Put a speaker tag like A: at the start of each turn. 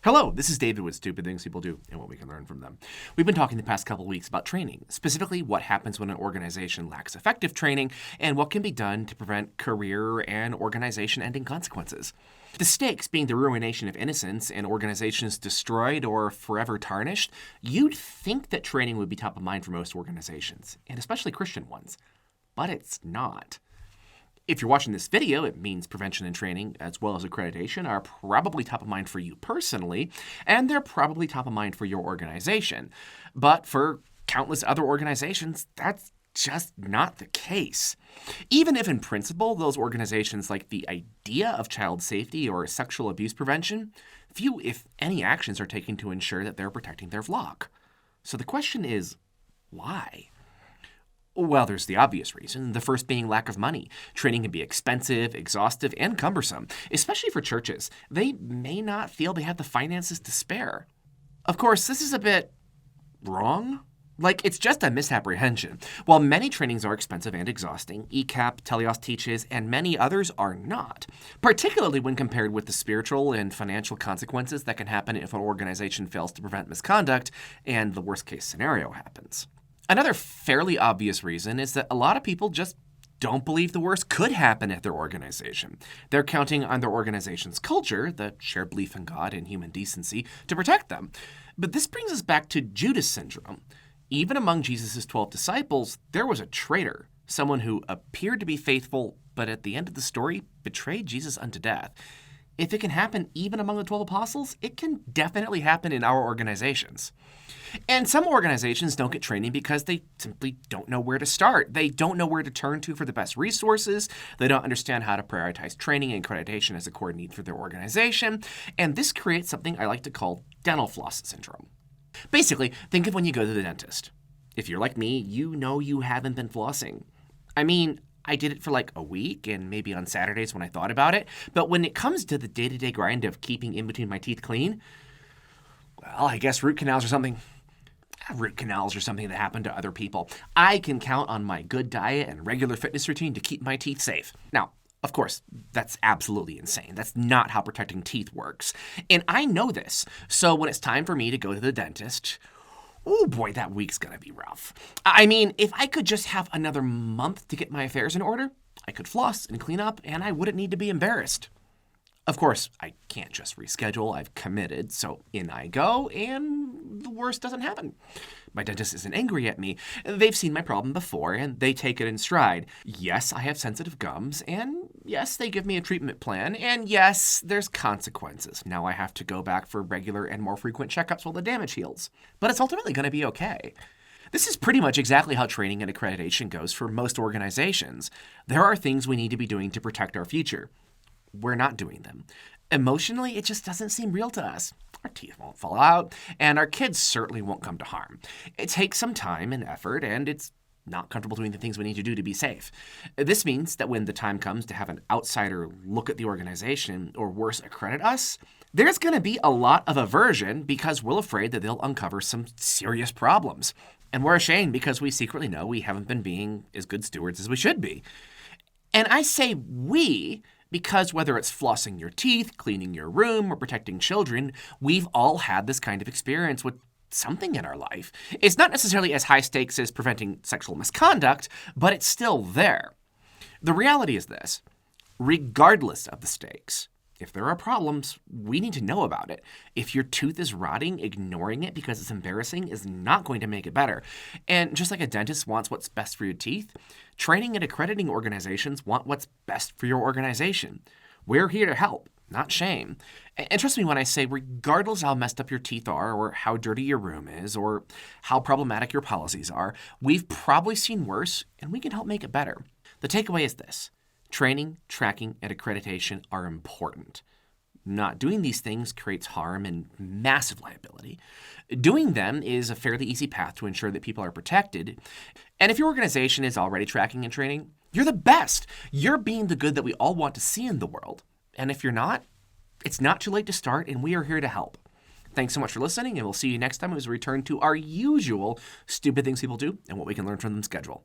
A: Hello, this is David with Stupid Things People Do and what we can learn from them. We've been talking the past couple of weeks about training, specifically what happens when an organization lacks effective training and what can be done to prevent career and organization-ending consequences. The stakes being the ruination of innocence and organizations destroyed or forever tarnished, you'd think that training would be top of mind for most organizations, and especially Christian ones. But it's not. If you're watching this video, it means prevention and training, as well as accreditation, are probably top of mind for you personally, and they're probably top of mind for your organization. But for countless other organizations, that's just not the case. Even if in principle those organizations like the idea of child safety or sexual abuse prevention, few, if any, actions are taken to ensure that they're protecting their flock. So the question is, why? Well, there's the obvious reason, the first being lack of money. Training can be expensive, exhaustive, and cumbersome, especially for churches. They may not feel they have the finances to spare. Of course, this is a bit wrong. It's just a misapprehension. While many trainings are expensive and exhausting, ECAP, Teleos teaches, and many others are not, particularly when compared with the spiritual and financial consequences that can happen if an organization fails to prevent misconduct and the worst-case scenario happens. Another fairly obvious reason is that a lot of people just don't believe the worst could happen at their organization. They're counting on their organization's culture, the shared belief in God and human decency, to protect them. But this brings us back to Judas syndrome. Even among Jesus' 12 disciples, there was a traitor, someone who appeared to be faithful, but at the end of the story, betrayed Jesus unto death. If it can happen even among the 12 apostles, it can definitely happen in our organizations. And some organizations don't get training because they simply don't know where to start. They don't know where to turn to for the best resources. They don't understand how to prioritize training and accreditation as a core need for their organization. And this creates something I like to call dental floss syndrome. Basically, think of when you go to the dentist. If you're like me, you know you haven't been flossing. I did it for a week and maybe on Saturdays when I thought about it. But when it comes to the day-to-day grind of keeping in between my teeth clean, well, I guess root canals are something that happen to other people. I can count on my good diet and regular fitness routine to keep my teeth safe. Now, of course, that's absolutely insane. That's not how protecting teeth works. And I know this. So when it's time for me to go to the dentist, oh boy, that week's gonna be rough. If I could just have another month to get my affairs in order, I could floss and clean up, and I wouldn't need to be embarrassed. Of course, I can't just reschedule. I've committed, so in I go, and the worst doesn't happen. My dentist isn't angry at me. They've seen my problem before, and they take it in stride. Yes, I have sensitive gums, and yes, they give me a treatment plan, and yes, there's consequences. Now I have to go back for regular and more frequent checkups while the damage heals. But it's ultimately going to be okay. This is pretty much exactly how training and accreditation goes for most organizations. There are things we need to be doing to protect our future. We're not doing them. Emotionally, it just doesn't seem real to us. Our teeth won't fall out, and our kids certainly won't come to harm. It takes some time and effort, and it's not comfortable doing the things we need to do to be safe. This means that when the time comes to have an outsider look at the organization, or worse, accredit us, there's going to be a lot of aversion because we're afraid that they'll uncover some serious problems. And we're ashamed because we secretly know we haven't been being as good stewards as we should be. And I say we because whether it's flossing your teeth, cleaning your room, or protecting children, we've all had this kind of experience with something in our life. It's not necessarily as high stakes as preventing sexual misconduct, but it's still there. The reality is this: regardless of the stakes, if there are problems, we need to know about it. If your tooth is rotting, ignoring it because it's embarrassing is not going to make it better. And just like a dentist wants what's best for your teeth, training and accrediting organizations want what's best for your organization. We're here to help, not shame. And trust me when I say, regardless how messed up your teeth are, or how dirty your room is, or how problematic your policies are, we've probably seen worse, and we can help make it better. The takeaway is this: training, tracking, and accreditation are important. Not doing these things creates harm and massive liability. Doing them is a fairly easy path to ensure that people are protected. And if your organization is already tracking and training, you're the best. You're being the good that we all want to see in the world. And if you're not, it's not too late to start, and we are here to help. Thanks so much for listening, and we'll see you next time as we return to our usual Stupid Things People Do and what we can learn from them schedule.